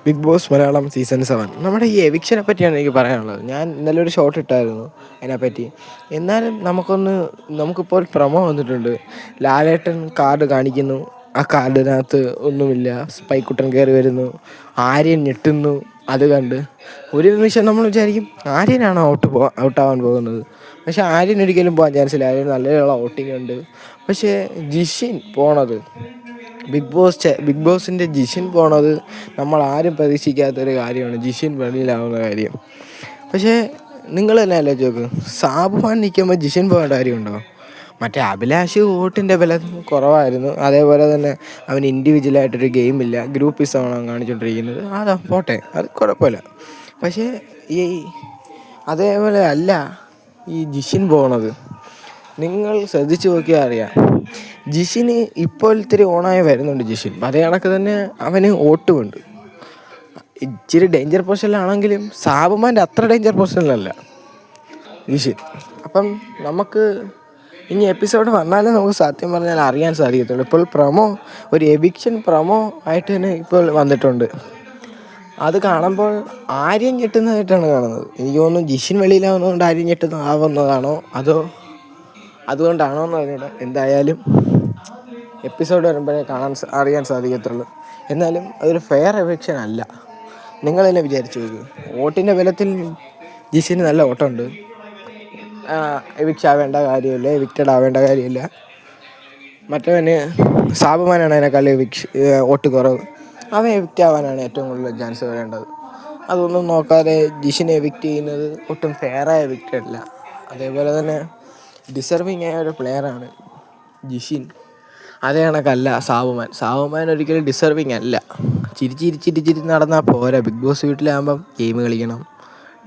Big boss Malayalam season 7 നമ്മുടെ ഈ എവിക്ഷനെ പറ്റിയാണ് എനിക്ക് പറയാനുള്ളത്. ഞാൻ ഇന്നലെ ഒരു ഷോട്ട് ഇട്ടായിരുന്നു അതിനെപ്പറ്റി. എന്നാലും നമുക്കിപ്പോൾ പ്രൊമോ വന്നിട്ടുണ്ട്. ലാലേട്ടൻ കാർഡ് കാണിക്കുന്നു, ആ കാർഡിനകത്ത് ഒന്നുമില്ല. സ്പൈക്കുട്ടൻ കയറി വരുന്നു, ആര്യൻ ഞെട്ടുന്നു. അത് കണ്ട് ഒരു നിമിഷം നമ്മൾ വിചാരിക്കും ആര്യനാണോ ഔട്ടാവാൻ പോകുന്നത്. പക്ഷേ ആര്യൻ ഒരിക്കലും പോകാൻ ചാൻസില്ല. ആര്യൻ നല്ലൊരു വോട്ടിംഗ് ഉണ്ട്. പക്ഷേ ജിഷിൻ പോണത്, ബിഗ് ബോസിൻ്റെ ജിഷിൻ പോണത് നമ്മൾ ആരും പ്രതീക്ഷിക്കാത്തൊരു കാര്യമാണ്. ജിഷിൻ വെളിയിലാവുന്ന കാര്യം. പക്ഷേ നിങ്ങൾ തന്നെ ആലോചിച്ച് നോക്ക്, സാബുമാൻ നിൽക്കുമ്പോൾ ജിഷിൻ പോകേണ്ട കാര്യമുണ്ടോ? മറ്റേ അഭിലാഷ് വോട്ടിൻ്റെ ബലം കുറവായിരുന്നു. അതേപോലെ തന്നെ അവൻ ഇൻഡിവിജ്വലായിട്ടൊരു ഗെയിമില്ല, ഗ്രൂപ്പിസമാണ് കാണിച്ചുകൊണ്ടിരിക്കുന്നത്. അതാ പോട്ടെ, അത് കുഴപ്പമില്ല. പക്ഷേ ഈ അതേപോലെ അല്ല ഈ ജിഷിൻ പോണത്. നിങ്ങൾ ശ്രദ്ധിച്ച് നോക്കിയാൽ അറിയാം, ജിഷിന് ഇപ്പോൾ ഇത്തിരി ഓണായി വരുന്നുണ്ട്. ജിഷിൻ അതേ കണക്ക് തന്നെ അവന് ഓട്ടുമുണ്ട്. ഇച്ചിരി ഡേഞ്ചർ പൊസിഷനിലാണെങ്കിലും സാബുമാൻ്റെ അത്ര ഡേഞ്ചർ പൊസിഷനിലല്ല ജിഷിൻ. അപ്പം നമുക്ക് ഇനി എപ്പിസോഡ് വന്നാലേ നമുക്ക് സത്യം പറഞ്ഞാൽ അറിയാൻ സാധിക്കത്തുള്ളൂ. ഇപ്പോൾ ഒരു എവിക്ഷൻ പ്രൊമോ ആയിട്ട് തന്നെ ഇപ്പോൾ വന്നിട്ടുണ്ട്. അത് കാണുമ്പോൾ ആര്യൻ ഞെട്ടുന്നതായിട്ടാണ് കാണുന്നത്. എനിക്ക് തോന്നുന്നു ജിഷിൻ വെളിയിലാവുന്നതുകൊണ്ട് ആര്യൻ ഞെട്ടുന്നതാവുന്നതാണോ അതോ അതുകൊണ്ടാണോ എന്ന് അറിഞ്ഞില്ല. എന്തായാലും എപ്പിസോഡ് വരുമ്പോഴേ അറിയാൻ സാധിക്കത്തുള്ളൂ. എന്നാലും അതൊരു ഫെയർ എവിക്ഷൻ അല്ല. നിങ്ങൾ തന്നെ വിചാരിച്ചു നോക്ക്, വോട്ടിൻ്റെ ബലത്തിൽ ജിഷിന് നല്ല വോട്ടുണ്ട്. എവിക്റ്റഡ് ആവേണ്ട കാര്യമില്ല. മറ്റവന് സാബുമാനാണ് അതിനേക്കാൾ വോട്ട് കുറവ്. അവൻ എവിക്റ്റ് ആവാനാണ് ഏറ്റവും കൂടുതൽ ചാൻസ് വരേണ്ടത്. അതൊന്നും നോക്കാതെ ജിഷിനെ എവിക്റ്റ് ചെയ്യുന്നത് ഒട്ടും ഫെയറായ എവിക്റ്റ് അല്ല. അതേപോലെ തന്നെ ഡിസർവിങ് ആയ ഒരു പ്ലെയറാണ് ജിഷിൻ. അതേ കണക്കല്ല സാബുമാൻ ഒരിക്കലും ഡിസർവിങ് അല്ല. ചിരിച്ചിരി നടന്നാൽ പോരാ. ബിഗ് ബോസ് വീട്ടിലാകുമ്പം ഗെയിം കളിക്കണം,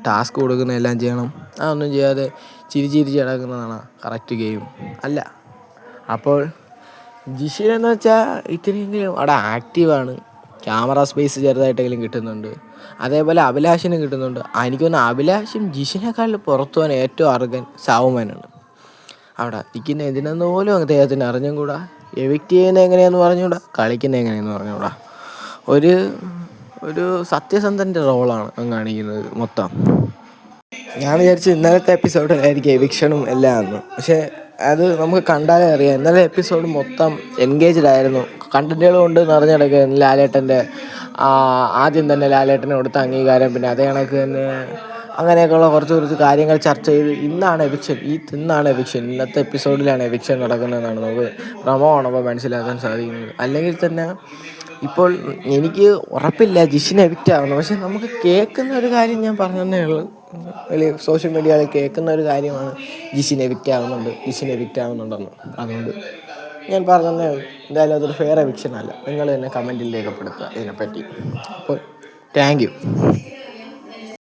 ടാസ്ക് കൊടുക്കുന്ന എല്ലാം ചെയ്യണം. അതൊന്നും ചെയ്യാതെ ചിരിച്ചിരി നടക്കുന്നതാണ് കറക്റ്റ് ഗെയിം അല്ല. അപ്പോൾ ജിഷിൻ എന്ന് വെച്ചാൽ ഇത്തിരിയെങ്കിലും അവിടെ ആക്റ്റീവാണ്. ക്യാമറ സ്പേസ് ചെറുതായിട്ടെങ്കിലും കിട്ടുന്നുണ്ട്. അതേപോലെ അഭിലാഷിന് കിട്ടുന്നുണ്ട്. എനിക്ക് തോന്നുന്നു അഭിലാഷും ജിഷിനേക്കാളും പുറത്തു പോകാൻ ഏറ്റവും അർഹൻ സാബുമാനാണ്. അവിടെ നിൽക്കുന്ന എന്തിനെന്ന് പോലും അദ്ദേഹത്തിന് അറിഞ്ഞും കൂടാ. എവിക്റ്റ് ചെയ്യുന്നത് എങ്ങനെയാണെന്ന് പറഞ്ഞുകൂടാ, കളിക്കുന്നത് എങ്ങനെയാണെന്ന് പറഞ്ഞുകൂടാ. ഒരു സത്യസന്ധൻ്റെ റോളാണ് കാണിക്കുന്നത് മൊത്തം. ഞാൻ വിചാരിച്ചു ഇന്നലത്തെ എപ്പിസോഡിലായിരിക്കും എവിക്ഷനും എല്ലാം എന്ന്. പക്ഷേ അത് നമുക്ക് കണ്ടാലേ അറിയാം. ഇന്നലെ എപ്പിസോഡ് മൊത്തം എൻഗേജ്ഡ് ആയിരുന്നു. കണ്ടന്റുകൾ കൊണ്ട് നിറഞ്ഞെടുക്കുകയായിരുന്നു. ലാലേട്ടൻ്റെ ആദ്യം തന്നെ ലാലേട്ടന് കൊടുത്ത അംഗീകാരം, പിന്നെ അതേ കണക്ക് തന്നെ അങ്ങനെയൊക്കെയുള്ള കുറച്ച് കാര്യങ്ങൾ ചർച്ച ചെയ്ത് ഇന്നാണ് എവിക്ഷൻ, ഇന്നത്തെ എപ്പിസോഡിലാണ് എവിക്ഷൻ നടക്കുന്നതെന്നാണ് നമുക്ക് പ്രൊമോ കാണുമ്പോൾ മനസ്സിലാക്കാൻ സാധിക്കുന്നത്. അല്ലെങ്കിൽ തന്നെ ഇപ്പോൾ എനിക്ക് ഉറപ്പില്ല ജിഷിന് എവിക്റ്റ് ആവുന്നു. പക്ഷെ നമുക്ക് കേൾക്കുന്ന ഒരു കാര്യം ഞാൻ പറഞ്ഞതേ ഉള്ളൂ. വലിയ സോഷ്യൽ മീഡിയയിൽ കേൾക്കുന്ന ഒരു കാര്യമാണ് ജിഷിന് എവിക്റ്റ് ആവുന്നുണ്ടെന്ന്. അതുകൊണ്ട് ഞാൻ പറഞ്ഞതേ ഉള്ളൂ. എന്തായാലും അതൊരു ഫെയർ എവിക്ഷൻ അല്ല. നിങ്ങൾ തന്നെ കമൻറ്റിൽ രേഖപ്പെടുത്തുക ഇതിനെപ്പറ്റി. അപ്പോൾ താങ്ക് യു.